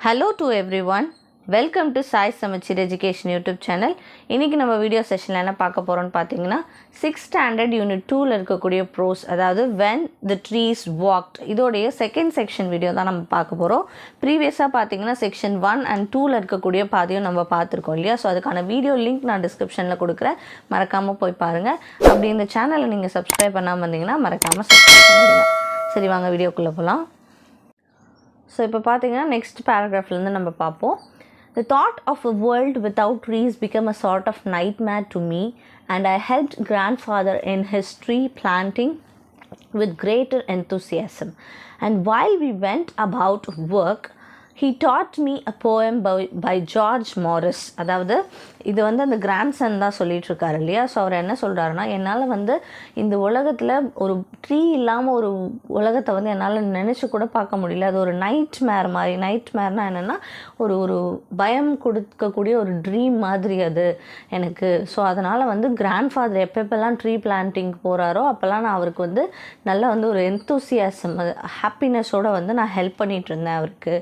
Hello to everyone. Welcome to Samacheer Education YouTube channel. இன்னைக்கு நம்ம video செஷன்ல என்ன பார்க்க போறோம்னு பாத்தீங்கன்னா 6th Standard Unit 2ல இருக்கக்கூடிய Prose, அதாவது When the Trees Walked, இதோடைய செகண்ட் செக்ஷன் வீடியோ தான் நம்ம பார்க்க போறோம். ப்ரீவியஸா பாத்தீங்கன்னா செக்ஷன் 1 and 2ல இருக்கக்கூடிய பாதியும் நம்ம பார்த்திருக்கோம் இல்லையா? சோ அதுக்கான வீடியோ லிங்க் நான் டிஸ்கிரிப்ஷன்ல கொடுக்கிறேன். மறக்காம போய் பாருங்க. அப்படி இந்த சேனலை நீங்க சப்ஸ்கிரைப் பண்ணாம இருந்தீங்கன்னா மறக்காம சப்ஸ்கிரைப் பண்ணிடுங்க. சரி வாங்க வீடியோக்குள்ள போலாம். ஸோ இப்போ பார்த்தீங்கன்னா நெக்ஸ்ட் பேராகிராஃப்லேருந்து நம்ம பார்ப்போம். The thought of a world without trees became a sort of nightmare to me, and I helped grandfather in his tree planting with greater enthusiasm. And while we went about work, he taught me a poem by George Morris. அதாவது இது வந்து அந்த grandson தான் சொல்லிட்டு இருக்காரு இல்லையா? So அவர் என்ன சொல்கிறாருன்னா, என்னால் வந்து இந்த உலகத்தில் ஒரு ட்ரீ இல்லாமல் ஒரு உலகத்தை வந்து என்னால் நினச்சி கூட பார்க்க முடியல. அது ஒரு நைட் மேர் மாதிரி. நைட் மேர்னால் என்னென்னா ஒரு பயம் கொடுக்கக்கூடிய ஒரு ட்ரீம் மாதிரி அது எனக்கு. ஸோ அதனால் வந்து கிராண்ட்ஃபாதர் எப்பப்பெல்லாம் ட்ரீ பிளான்டிங் போகிறாரோ அப்போல்லாம் நான் அவருக்கு வந்து நல்லா வந்து ஒரு எந்தூசியாசம், ஹாப்பினஸோடு வந்து நான் ஹெல்ப் பண்ணிகிட்டு இருந்தேன் அவருக்கு.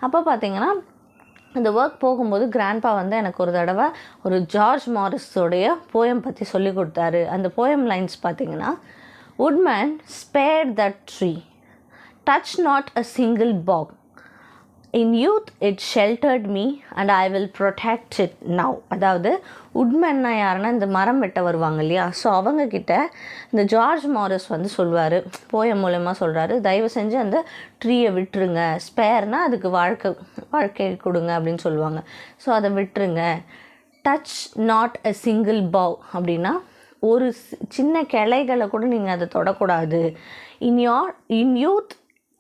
அப்போ பார்த்தீங்கன்னா இந்த ஒர்க் போகும்போது கிராண்ட்பா வந்து எனக்கு ஒரு தடவை ஒரு ஜார்ஜ் மாரிஸோடைய போயம் பற்றி சொல்லி கொடுத்தாரு. அந்த போயம் லைன்ஸ் பார்த்தீங்கன்னா, woodman spared that tree, touch not a single bough. In youth it sheltered me and I will protect it now. அதாவது உட்மன்னா யாருன்னா இந்த மரம் வெட்ட வருவாங்க இல்லையா? ஸோ அவங்கக்கிட்ட இந்த ஜார்ஜ் மாரிஸ் வந்து சொல்வார், போயம் மூலமாக சொல்கிறாரு, தயவு செஞ்சு அந்த ட்ரீயை விட்டுருங்க. ஸ்பேர்னால் அதுக்கு வாழ்க்கை கொடுங்க அப்படின்னு சொல்லுவாங்க. ஸோ அதை விட்டுருங்க. Touch not a single bow அப்படின்னா ஒரு சின்ன கிளைகளை கூட நீங்கள் அதை தொடக்கூடாது. இன் யூத்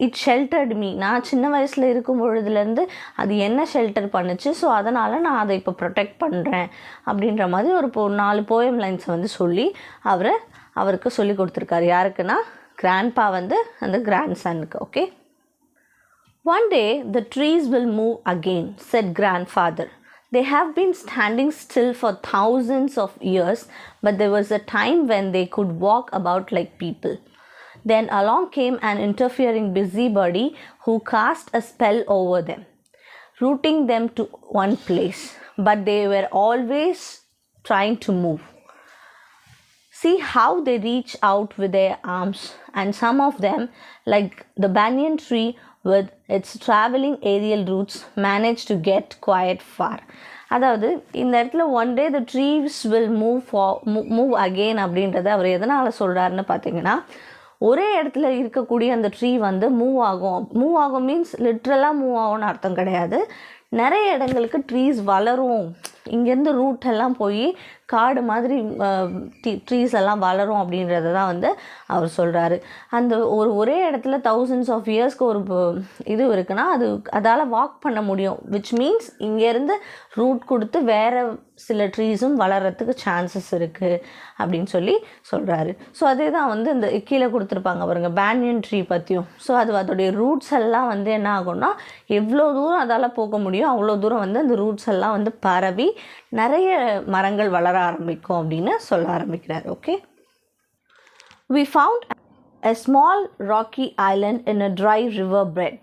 இட் ஷெல்டர்ட் மீ. நான் சின்ன வயசில் இருக்கும் பொழுதுலேருந்து அது என்ன ஷெல்டர் பண்ணுச்சு. ஸோ அதனால் நான் அதை இப்போ ப்ரொடெக்ட் பண்ணுறேன் அப்படின்ற மாதிரி ஒரு 4 போயம் லைன்ஸை வந்து சொல்லி அவருக்கு சொல்லி கொடுத்துருக்காரு. யாருக்குன்னா கிராண்ட்பா வந்து அந்த கிராண்ட்சனுக்கு. Okay. One day the trees will move again, said grandfather. They have been standing still for thousands of years, but there was a time when they could walk about like people. Then along came an interfering busybody who cast a spell over them, rooting them to one place, but they were always trying to move. See how they reach out with their arms, and some of them, like the banyan tree with its traveling aerial roots, manage to get quite far. அதாவது இந்த இடத்துல one day the trees will move again அப்படின்றத அவர் எதனால் சொல்கிறாருன்னு பார்த்தீங்கன்னா, ஒரே இடத்துல இருக்கக்கூடிய அந்த ட்ரீ வந்து மூவ் ஆகும் மீன்ஸ் லிட்ரலாக மூவ் ஆகும்னு அர்த்தம் கிடையாது. நிறைய இடங்களுக்கு ட்ரீஸ் வளரும். இங்கேருந்து ரூட் எல்லாம் போய் காடு மாதிரி ட்ரீஸ் எல்லாம் வளரும் அப்படின்றத தான் வந்து அவர் சொல்கிறாரு. அந்த ஒரே இடத்துல thousands of yearsக்கு ஒரு இது இருக்குன்னா அதால் வாக் பண்ண முடியும். விச் மீன்ஸ் இங்கேருந்து ரூட் கொடுத்து வேறு சில ட்ரீஸும் வளர்கிறதுக்கு சான்சஸ் இருக்குது அப்படின்னு சொல்லி சொல்கிறாரு. ஸோ அதே தான் வந்து இந்த கீழே கொடுத்துருப்பாங்க பாருங்கள் பேனியன் ட்ரீ பற்றியும். ஸோ அதோடைய ரூட்ஸ் எல்லாம் வந்து என்ன ஆகும்னா, எவ்வளோ தூரம் அதால் போக முடியும் அவ்வளோ தூரம் வந்து அந்த ரூட்ஸ் எல்லாம் வந்து பரவி நிறைய மரங்கள் வளர ஆரம்பிக்கும் அப்படின்னு சொல்ல ஆரம்பிக்கிறார். Okay. We found a small rocky island in a dry river bed.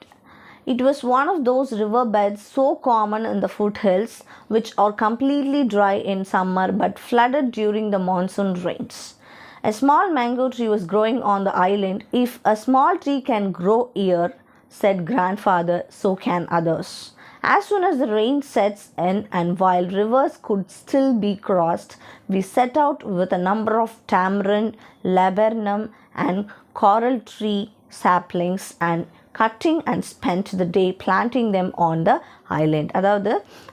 It was one of those riverbeds so common in the foothills, which are completely dry in summer but flooded during the monsoon rains. A small mango tree was growing on the island. If a small tree can grow here, said grandfather, so can others. As soon as the rain sets in and while rivers could still be crossed, we set out with a number of tamarind, laburnum and coral tree saplings and cutting and spent the day planting them on the island. அதாவது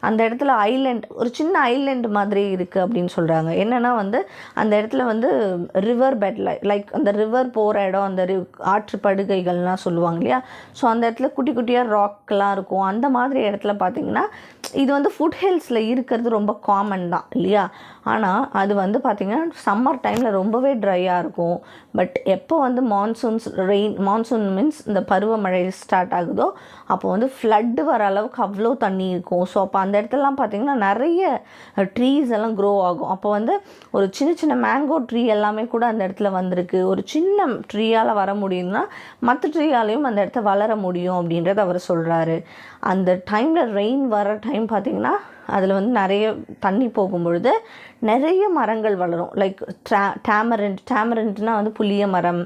அந்த இடத்துல Island, ஒரு சின்ன Island மாதிரி இருக்குது அப்படின்னு சொல்கிறாங்க. என்னென்னா வந்து அந்த இடத்துல வந்து ரிவர் பெட் லைக் அந்த ரிவர் போகிற இடம், அந்த ஆற்று படுகைகள்லாம் சொல்லுவாங்க இல்லையா? ஸோ அந்த இடத்துல குட்டி குட்டியாக ராக்லாம் இருக்கும். அந்த மாதிரி இடத்துல பார்த்திங்கன்னா இது வந்து ஃபுட் ஹில்ஸில் இருக்கிறது ரொம்ப காமன் தான் இல்லையா? ஆனால் அது வந்து பார்த்திங்கன்னா சம்மர் டைமில் ரொம்பவே ட்ரையாக இருக்கும். பட் எப்போ வந்து மான்சூன் மீன்ஸ் இந்த பருவமழை ஸ்டார்ட் ஆகுதோ அப்போ வந்து ஃப்ளட்டு வர அளவுக்கு அவ்வளோ அவ்வளோ தண்ணி இருக்கும். ஸோ அப்போ அந்த இடத்துலலாம் பார்த்திங்கன்னா நிறைய ட்ரீஸ் எல்லாம் க்ரோ ஆகும். அப்போ வந்து ஒரு சின்ன சின்ன மேங்கோ ட்ரீ எல்லாமே கூட அந்த இடத்துல வந்திருக்கு. ஒரு சின்ன ட்ரீயால் வர முடியும்னா மற்ற ட்ரீயாலையும் அந்த இடத்த வளர முடியும் அப்படின்றத அவர் சொல்கிறாரு. அந்த டைமில் ரெயின் வர டைம் பார்த்திங்கன்னா அதில் வந்து நிறைய தண்ணி போகும்பொழுது நிறைய மரங்கள் வளரும். லைக் டேமரண்ட்னா வந்து புளிய மரம்,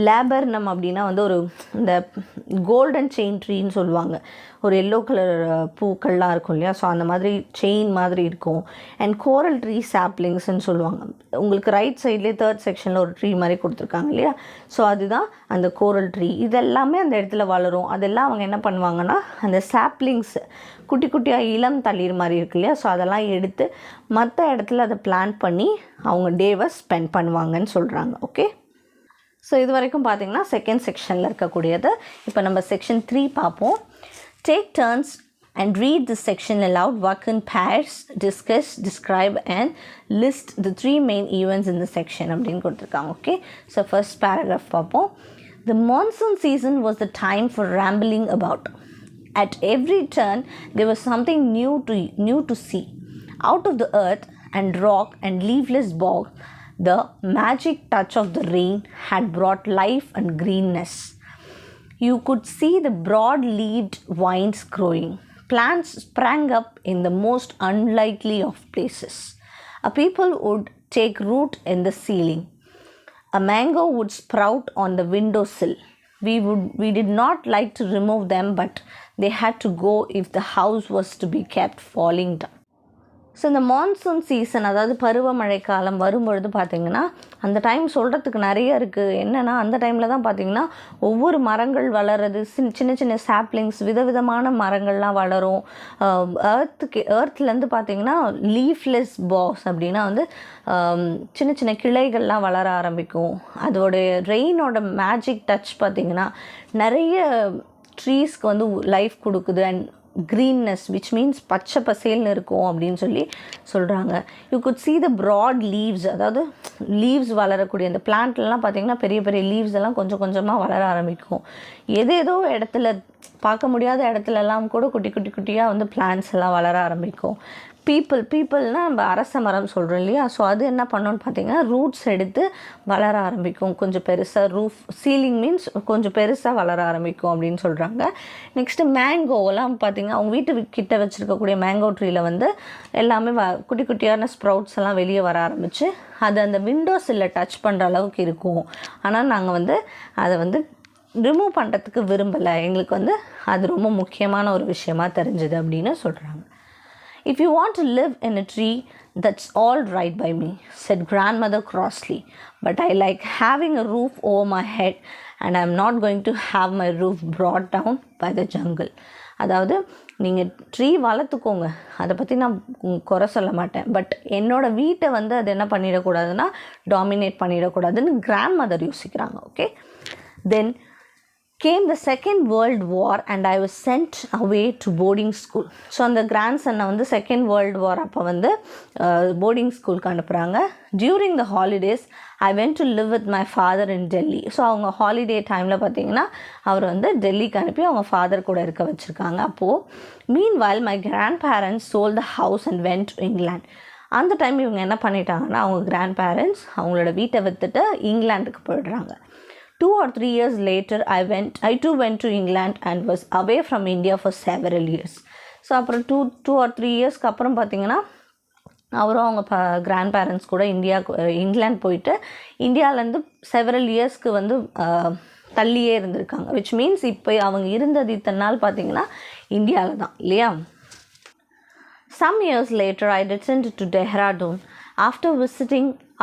லேபர்னம் அப்படின்னா வந்து ஒரு இந்த கோல்டன் செயின் ட்ரீன்னு சொல்லுவாங்க. ஒரு எல்லோ கலர் பூக்கள்லாம் இருக்கும் இல்லையா, ஸோ அந்த மாதிரி செயின் மாதிரி இருக்கும். அண்ட் கோரல் ட்ரீ சாப்லிங்ஸ்ன்னு சொல்லுவாங்க. உங்களுக்கு ரைட் சைட்லேயே 3rd செக்ஷனில் ஒரு ட்ரீ மாதிரி கொடுத்துருக்காங்க இல்லையா, ஸோ அதுதான் அந்த கோரல் ட்ரீ. இதெல்லாமே அந்த இடத்துல வளரும். அதெல்லாம் அவங்க என்ன பண்ணுவாங்கன்னா அந்த சாப்லிங்ஸ் குட்டி குட்டியாக இளம் தளிர் மாதிரி இருக்கு இல்லையா, ஸோ அதெல்லாம் எடுத்து மற்ற இடத்துல அதை பிளான் பண்ணி அவங்க டேவை ஸ்பெண்ட் பண்ணுவாங்கன்னு சொல்கிறாங்க. ஓகே, ஸோ இது வரைக்கும் பார்த்தீங்கன்னா செகண்ட் செக்ஷனில் இருக்கக்கூடியது. இப்போ நம்ம செக்ஷன் 3 பார்ப்போம். Take turns and read this section aloud. Work in pairs, discuss, describe and list the 3 main events in the section அப்படின்னு கொடுத்துருக்காங்க. ஓகே, ஸோ ஃபர்ஸ்ட் பேராகிராஃப் பார்ப்போம். The monsoon season was the time for rambling about. At every turn there was something new to see. Out of the earth and rock and leafless bog, the magic touch of the rain had brought life and greenness. You could see the broad-leaved vines growing. Plants sprang up in the most unlikely of places. A people would take root in the ceiling. A mango would sprout on the windowsill. We did not like to remove them, but they had to go if the house was to be kept falling down. So இந்த monsoon season, அதாவது பருவமழை காலம் வரும்பொழுது பார்த்திங்கன்னா அந்த time சொல்கிறதுக்கு நிறைய இருக்குது. என்னென்னா அந்த டைமில் தான் பார்த்திங்கன்னா ஒவ்வொரு மரங்கள் வளர்கிறது, சின்ன சின்ன சாப்லிங்ஸ், விதவிதமான மரங்கள்லாம் வளரும். ஏர்த்லேருந்து பார்த்திங்கன்னா லீஃப்லெஸ் பாஸ் அப்படின்னா வந்து சின்ன சின்ன கிளைகள்லாம் வளர ஆரம்பிக்கும். அதோடைய ரெயினோட மேஜிக் டச் பார்த்திங்கன்னா நிறைய ட்ரீஸ்க்கு வந்து லைஃப் கொடுக்குது. அண்ட் greenness, which means பச்சை பசேல்னு இருக்கும் அப்படின்னு சொல்கிறாங்க. You good see the broad leaves, அதாவது லீவ்ஸ் வளரக்கூடிய அந்த பிளான்ட்லாம் பார்த்திங்கன்னா பெரிய பெரிய லீவ்ஸ் எல்லாம் கொஞ்சம் கொஞ்சமாக வளர ஆரம்பிக்கும். ஏதேதோ இடத்துல பார்க்க முடியாத இடத்துலலாம் கூட குட்டி குட்டி குட்டியாக வந்து பிளான்ட்ஸ் எல்லாம் வளர ஆரம்பிக்கும். பீப்புள்னால் நம்ம அரச மரம் சொல்கிறோம் இல்லையா, ஸோ அது என்ன பண்ணோன்னு பார்த்தீங்கன்னா ரூட்ஸ் எடுத்து வளர ஆரம்பிக்கும். கொஞ்சம் பெருசாக ரூஃப் சீலிங் மீன்ஸ் கொஞ்சம் பெருசாக வளர ஆரம்பிக்கும் அப்படின்னு சொல்கிறாங்க. நெக்ஸ்ட்டு மேங்கோவெல்லாம் பார்த்திங்கன்னா அவங்க வீட்டு கிட்ட வச்சுருக்கக்கூடிய மேங்கோ ட்ரீயில் வந்து எல்லாமே குட்டி குட்டியான ஸ்ப்ரவுட்ஸ் எல்லாம் வெளியே வர ஆரம்பித்து அது அந்த விண்டோஸில் டச் பண்ணுற அளவுக்கு இருக்கும். ஆனால் நாங்கள் வந்து அதை வந்து ரிமூவ் பண்ணுறதுக்கு விரும்பலை, எங்களுக்கு வந்து அது ரொம்ப முக்கியமான ஒரு விஷயமாக தெரிஞ்சுது அப்படின்னு சொல்கிறாங்க. If you want to live in a tree, that's all right by me, said grandmother crossly. But I like having a roof over my head and I'm not going to have my roof brought down by the jungle. அதாவது நீங்கள் tree வளர்த்துக்கோங்க, அதை பற்றி நான் குறை சொல்ல மாட்டேன், but என்னோடய வீட்டை வந்து அது என்ன பண்ணிடக்கூடாதுன்னா டாமினேட் பண்ணிடக்கூடாதுன்னு கிராண்ட் மதர் யோசிக்கிறாங்க. Okay, then came the Second World War and I was sent away to boarding school. So அந்த கிராண்ட்சன்னை வந்து செகண்ட் வேர்ல்டு வார் அப்போ வந்து போர்டிங் ஸ்கூலுக்கு அனுப்புகிறாங்க. During the holidays I went to live with my father in Delhi. So அவங்க holiday டைமில் பார்த்திங்கன்னா அவர் வந்து டெல்லிக்கு அனுப்பி அவங்க ஃபாதர் கூட இருக்க வச்சுருக்காங்க. அப்போது meanwhile my grandparents sold the house and went to England. அந்த டைம் இவங்க என்ன பண்ணிட்டாங்கன்னா அவங்க கிராண்ட் பேரண்ட்ஸ் அவங்களோட வீட்டை விற்றுட்டு இங்கிலாந்துக்கு போயிடுறாங்க. 2 or 3 years later, I too went to England and was away from India for several years. So அப்புறம் 2 or 3 இயர்ஸ்க்கு அப்புறம் பார்த்திங்கன்னா அவரும் அவங்க கிராண்ட் பேரண்ட்ஸ் கூட இங்கிலாந்து போயிட்டு இந்தியாவிலேருந்து செவரல் இயர்ஸ்க்கு வந்து தள்ளியே இருந்திருக்காங்க. விச் மீன்ஸ் இப்போ அவங்க இருந்தது இத்தனை நாள் பார்த்திங்கன்னா இந்தியாவில் தான் இல்லையா. Some years later, I returned to Dehradun.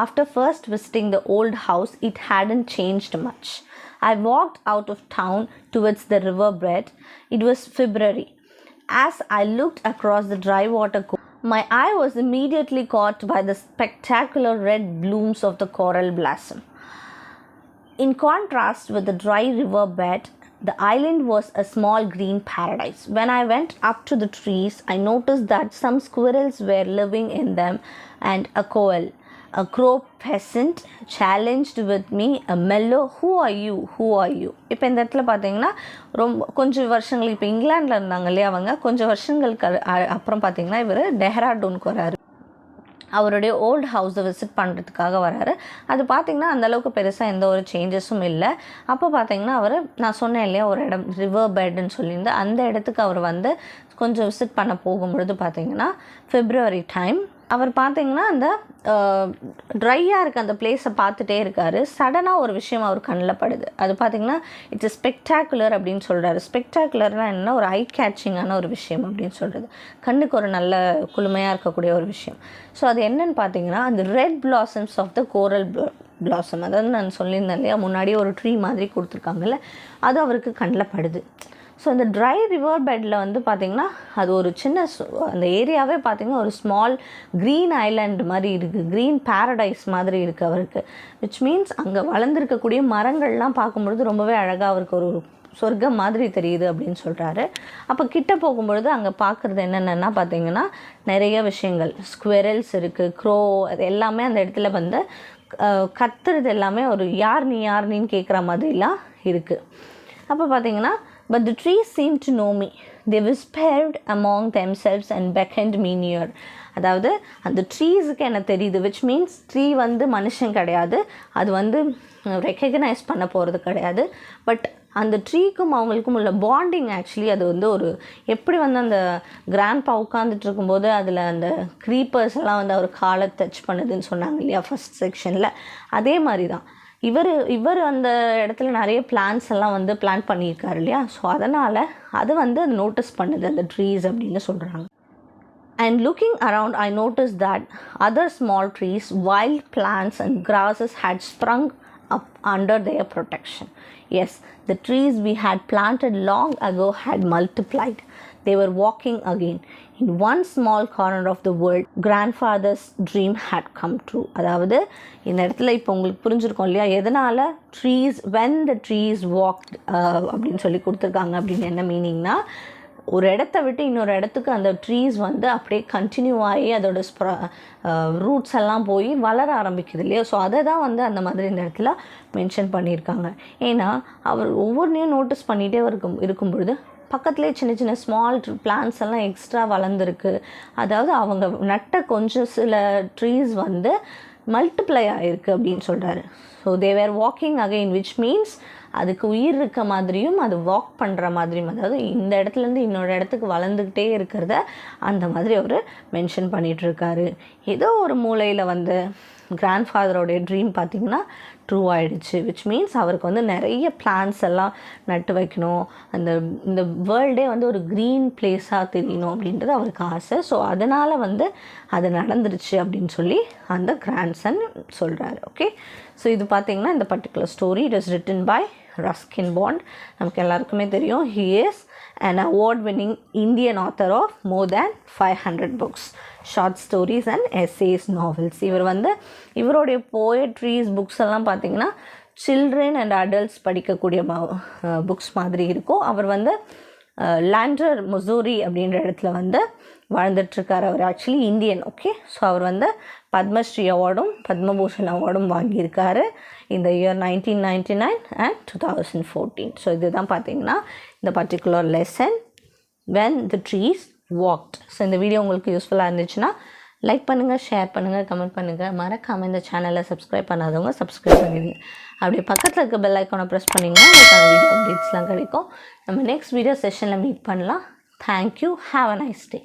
After first visiting the old house, it hadn't changed much. I walked out of town towards the riverbed. It was February. As I looked across the dry water, my eye was immediately caught by the spectacular red blooms of the coral blossom. In contrast with the dry riverbed, the island was a small green paradise. When I went up to the trees, I noticed that some squirrels were living in them and a quail, a crow peasant challenged with me a mellow who are you. இப்போ இந்த இடத்துல பார்த்தீங்கன்னா ரொம்ப கொஞ்சம் வருஷங்கள் இப்போ இங்கிலாண்டில் இருந்தாங்க இல்லையா அவங்க கொஞ்சம் வருஷங்களுக்கு அப்புறம் பார்த்தீங்கன்னா இவர் டெஹ்ராடூனுக்கு வராரு. அவருடைய ஓல்டு ஹவுஸை விசிட் பண்ணுறதுக்காக வராரு. அது பார்த்திங்கன்னா அந்தளவுக்கு பெருசாக எந்த ஒரு சேஞ்சஸும் இல்லை. அப்போ பார்த்திங்கன்னா அவர் நான் சொன்னேன் இல்லையா ஒரு இடம் ரிவர் பெட்னு சொல்லியிருந்து அந்த இடத்துக்கு அவர் வந்து கொஞ்சம் விசிட் பண்ண போகும்பொழுது பார்த்திங்கன்னா February டைம் அவர் பார்த்திங்கன்னா அந்த ட்ரையாக இருக்க அந்த பிளேஸை பார்த்துட்டே இருக்கார். சடனாக ஒரு விஷயம் அவர் கண்ணில் படுது. அது பார்த்திங்கன்னா இட்ஸ் ஸ்பெக்டாகுலர் அப்படின்னு சொல்கிறாரு. ஸ்பெக்டாகுலர்னால் என்னென்னா ஒரு ஐ கேட்சிங்கான ஒரு விஷயம் அப்படின்னு சொல்கிறது, கண்ணுக்கு ஒரு நல்ல குளுமையாக இருக்கக்கூடிய ஒரு விஷயம். ஸோ அது என்னன்னு பார்த்தீங்கன்னா அந்த red blossoms of the coral blossom, அதாவது நான் சொல்லியிருந்தேன் இல்லையா முன்னாடியே ஒரு ட்ரீ மாதிரி கொடுத்துருக்காங்கல்ல, அது அவருக்கு கண்ணில் படுது. ஸோ அந்த ட்ரை ரிவர் பெட்டில் வந்து பார்த்திங்கன்னா அது ஒரு சின்ன அந்த ஏரியாவே பார்த்திங்கன்னா ஒரு ஸ்மால் க்ரீன் ஐலாண்ட் மாதிரி இருக்குது, க்ரீன் பேரடைஸ் மாதிரி இருக்குது அவருக்கு. விச் மீன்ஸ் அங்கே வளர்ந்துருக்கக்கூடிய மரங்கள்லாம் பார்க்கும்பொழுது ரொம்பவே அழகாக அவருக்கு ஒரு சொர்க்கம் மாதிரி தெரியுது அப்படின்னு சொல்கிறாரு. அப்போ கிட்ட போகும்பொழுது அங்கே பார்க்குறது என்னென்னா பார்த்திங்கன்னா நிறைய விஷயங்கள், ஸ்குவரல்ஸ் இருக்குது, க்ரோ, அது எல்லாமே அந்த இடத்துல வந்து கத்துறது எல்லாமே ஒரு யார் நீன்னு கேட்குற மாதிரிலாம் இருக்குது. அப்போ பார்த்திங்கன்னா but the trees seemed to know me. They whispered among themselves and beckoned me near. அதாவது அந்த ட்ரீஸுக்கு என்ன தெரியுது, விச் மீன்ஸ் ட்ரீ வந்து மனுஷன் கிடையாது, அது வந்து ரெக்கக்னைஸ் பண்ண போகிறது கிடையாது. பட் அந்த ட்ரீக்கும் அவங்களுக்கும் உள்ள பாண்டிங் ஆக்சுவலி அது வந்து ஒரு எப்படி வந்து அந்த கிராண்ட்பா உட்காந்துட்டு இருக்கும்போது அதில் அந்த க்ரீப்பர்ஸ் எல்லாம் வந்து அவர் காலை டச் பண்ணுதுன்னு சொன்னாங்க இல்லையா ஃபஸ்ட் செக்ஷனில், அதே மாதிரி தான் இவர் அந்த இடத்துல நிறைய பிளான்ஸ் எல்லாம் வந்து பிளான் பண்ணியிருக்காரு இல்லையா. ஸோ அதனால் அது வந்து நோட்டீஸ் பண்ணுது அந்த ட்ரீஸ் அப்படின்னு சொல்கிறாங்க. And looking around, I noticed that other small trees, wild plants and grasses had sprung up under their protection. Yes, the trees we had planted long ago had multiplied. They were walking again. In one small corner of the world, grandfather's dream had come true. அதாவது இந்த இடத்துல இப்போ உங்களுக்கு புரிஞ்சிருக்கோம் இல்லையா எதனால் trees when the trees walked அப்படின்னு சொல்லி கொடுத்துருக்காங்க அப்படின்னு என்ன மீனிங்னா, ஒரு இடத்த விட்டு இன்னொரு இடத்துக்கு அந்த ட்ரீஸ் வந்து அப்படியே கண்டினியூ ஆகி அதோட ரூட்ஸ் எல்லாம் போய் வளர ஆரம்பிக்குது இல்லையா. ஸோ அதை தான் வந்து அந்த மாதிரி இந்த இடத்துல மென்ஷன் பண்ணியிருக்காங்க. ஏன்னா அவர் ஒவ்வொன்றையும் நோட்டீஸ் பண்ணிகிட்டே இருக்கும்பொழுது பக்கத்துலேயே சின்ன சின்ன ஸ்மால் பிளான்ஸ் எல்லாம் எக்ஸ்ட்ரா வளர்ந்துருக்கு. அதாவது அவங்க நட்ட கொஞ்சம் சில ட்ரீஸ் வந்து மல்டிப்ளை ஆகிருக்கு அப்படின்னு சொல்கிறாரு. So they were walking again, which means அதுக்கு உயிர் இருக்க மாதிரியும் அது வாக் பண்ணுற மாதிரியும், அதாவது இந்த இடத்துலேருந்து இன்னொரு இடத்துக்கு வளர்ந்துக்கிட்டே இருக்கிறத அந்த மாதிரி அவர் மென்ஷன் பண்ணிகிட்ருக்காரு. ஏதோ ஒரு மூலையில் வந்து கிராண்ட்ஃபாதரோடைய ட்ரீம் பார்த்திங்கன்னா ட்ரூ ஆகிடுச்சு. விச் மீன்ஸ் அவருக்கு வந்து நிறைய பிளான்ஸ் எல்லாம் நட்டு வைக்கணும், இந்த வேர்ல்டே வந்து ஒரு க்ரீன் பிளேஸாக தெரியணும் அப்படின்றது அவருக்கு ஆசை. ஸோ அதனால் வந்து அது நடந்துருச்சு அப்படின்னு சொல்லி அந்த கிராண்ட்சன் சொல்கிறாரு. ஓகே, ஸோ இது பார்த்திங்கன்னா இந்த particular story it is written by Ruskin Bond. நமக்கு எல்லாருக்குமே தெரியும் he is an award-winning Indian author of more than 500 books, short stories and essays, novels. இவர் வந்து இவருடைய போயட்ரிஸ் புக்ஸ் எல்லாம் பார்த்திங்கன்னா சில்ட்ரன் அண்ட் அடல்ட்ஸ் படிக்கக்கூடிய புக்ஸ் மாதிரி இருக்கும். அவர் வந்து லாண்டர் மிசோரி அப்படின்ற இடத்துல வந்து வாழ்ந்துட்டுருக்கார். அவர் ஆக்சுவலி இந்தியன். ஓகே, ஸோ அவர் வந்து பத்மஸ்ரீ அவார்டும் பத்மபூஷன் அவார்டும் வாங்கியிருக்காரு இந்த இயர் 1999 and 2014. ஸோ இதுதான் பார்த்திங்கன்னா இந்த particular lesson when the trees walked. So இந்த வீடியோ உங்களுக்கு யூஸ்ஃபுல்லாக இருந்துச்சுன்னா லைக் பண்ணுங்கள், ஷேர் பண்ணுங்கள், கமெண்ட் பண்ணுங்கள். மறக்காமல் இந்த சேனலை சப்ஸ்கிரைப் பண்ணாதவங்க சப்ஸ்கிரைப் பண்ணிடுங்க. அப்படியே பக்கத்தில் இருக்க பெல் ஐக்கானை ப்ரெஸ் பண்ணிங்கன்னா உங்களுக்கான வீடியோ அப்டேட்ஸ்லாம் கிடைக்கும். நம்ம நெக்ஸ்ட் வீடியோ செஷனில் மீட் பண்ணலாம். Thank you. Have a nice day.